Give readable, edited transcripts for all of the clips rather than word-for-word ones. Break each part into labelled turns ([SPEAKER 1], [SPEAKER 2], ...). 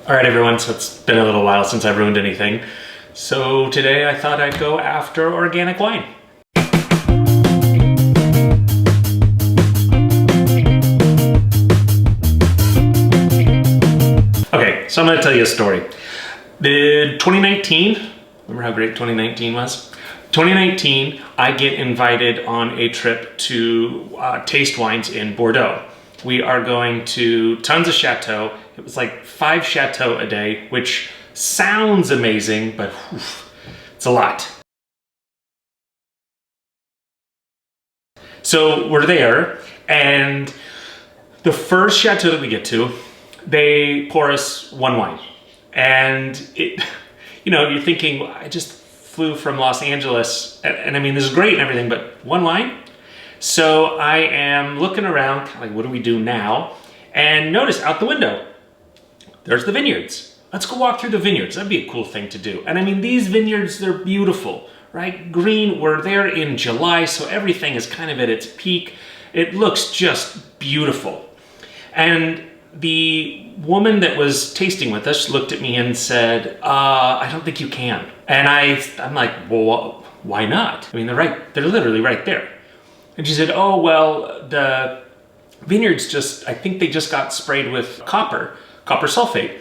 [SPEAKER 1] All right, everyone, so it's been a little while since I've ruined anything. So today I thought I'd go after organic wine. Okay, so I'm gonna tell you a story. 2019, remember how great 2019 was? 2019, I get invited on a trip to taste wines in Bordeaux. We are going to tons of chateaux. It was like 5 chateaux a day, which sounds amazing, but oof, it's a lot. So we're there, and the first chateau that we get to, they pour us one wine. And it, you know, you're thinking, I just flew from Los Angeles, and I mean, this is great and everything, but one wine? So I am looking around, kind of like, what do we do now? And notice out the window, there's the vineyards. Let's go walk through the vineyards. That'd be a cool thing to do. And I mean, these vineyards, they're beautiful, right? Green, we're there in July, so everything is kind of at its peak. It looks just beautiful. And the woman that was tasting with us looked at me and said, I don't think you can. And I'm like, well, why not? I mean, they're literally right there. And she said, oh, well, the vineyards I think they just got sprayed with copper sulfate.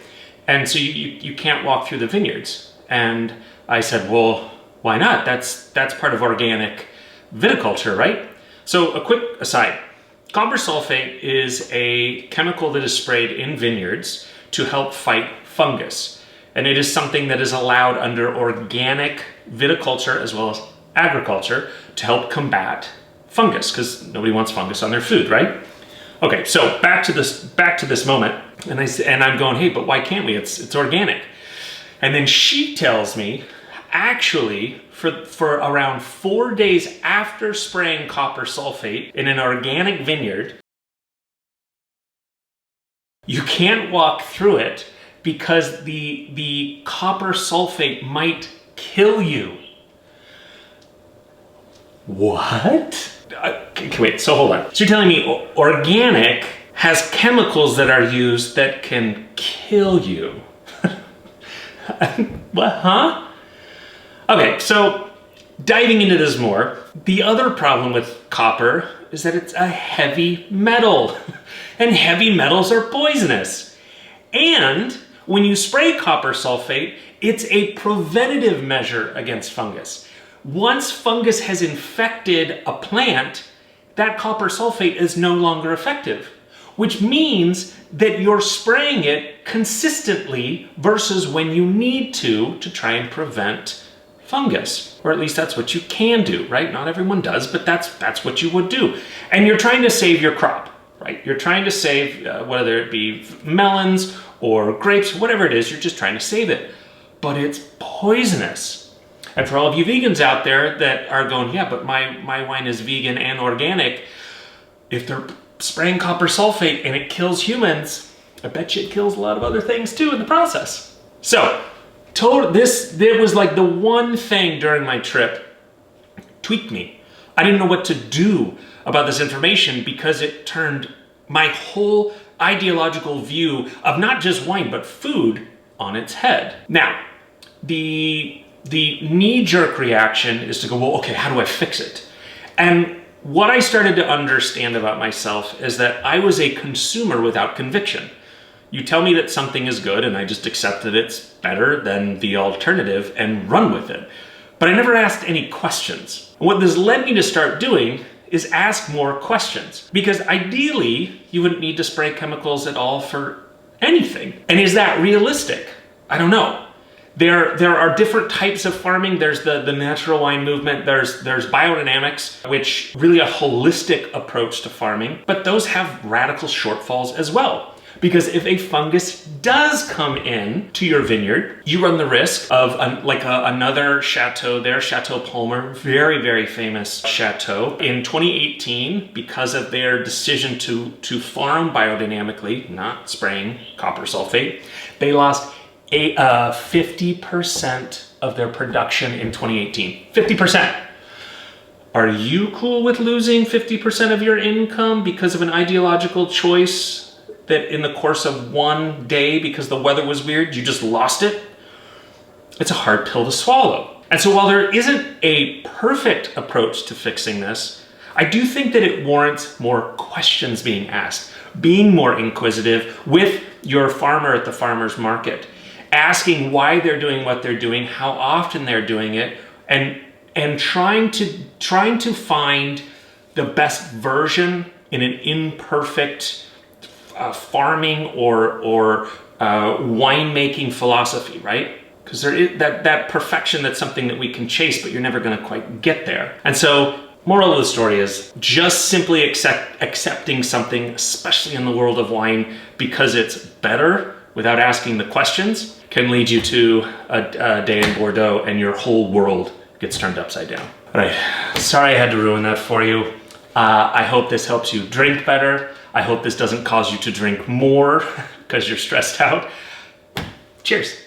[SPEAKER 1] And so you can't walk through the vineyards. And I said, well, why not? That's part of organic viticulture, right? So a quick aside, copper sulfate is a chemical that is sprayed in vineyards to help fight fungus. And it is something that is allowed under organic viticulture as well as agriculture to help combat fungus, because nobody wants fungus on their food, right? Okay, so back to this moment, and I'm going, hey, but why can't we? It's organic. And then she tells me, actually, for around 4 days after spraying copper sulfate in an organic vineyard, you can't walk through it because the copper sulfate might kill you. What? Okay, wait, so hold on. So you're telling me organic has chemicals that are used that can kill you? What, huh? Okay, so diving into this more, the other problem with copper is that it's a heavy metal, and heavy metals are poisonous. And when you spray copper sulfate, it's a preventative measure against fungus. Once fungus has infected a plant, that copper sulfate is no longer effective, which means that you're spraying it consistently versus when you need to try and prevent fungus. Or at least that's what you can do, right? Not everyone does, but that's what you would do. And you're trying to save your crop, right? You're trying to save, whether it be melons or grapes, whatever it is, you're just trying to save it. But it's poisonous. And for all of you vegans out there that are going, yeah, but my wine is vegan and organic, if they're spraying copper sulfate and it kills humans, I bet you it kills a lot of other things too in the process. So, there was like the one thing during my trip tweaked me. I didn't know what to do about this information because it turned my whole ideological view of not just wine, but food on its head. Now, the knee-jerk reaction is to go, well, okay, how do I fix it? And what I started to understand about myself is that I was a consumer without conviction. You tell me that something is good and I just accept that it's better than the alternative and run with it. But I never asked any questions. What this led me to start doing is ask more questions. Because ideally, you wouldn't need to spray chemicals at all for anything. And is that realistic? I don't know. There are different types of farming. There's the natural wine movement. There's biodynamics, which really a holistic approach to farming. But those have radical shortfalls as well. Because if a fungus does come in to your vineyard, you run the risk of another chateau there, Chateau Palmer, very, very famous chateau. In 2018, because of their decision to farm biodynamically, not spraying copper sulfate, they lost 50% of their production in 2018. 50%. Are you cool with losing 50% of your income because of an ideological choice that in the course of one day, because the weather was weird, you just lost it? It's a hard pill to swallow. And so while there isn't a perfect approach to fixing this, I do think that it warrants more questions being asked, being more inquisitive with your farmer at the farmer's market, asking why they're doing what they're doing, how often they're doing it, and trying to find the best version in an imperfect farming or winemaking philosophy, right? Because there is that perfection, that's something that we can chase, but you're never going to quite get there. And so, moral of the story is just simply accepting something, especially in the world of wine, because it's better without asking the questions, can lead you to a day in Bordeaux and your whole world gets turned upside down. All right, sorry I had to ruin that for you. I hope this helps you drink better. I hope this doesn't cause you to drink more because you're stressed out. Cheers.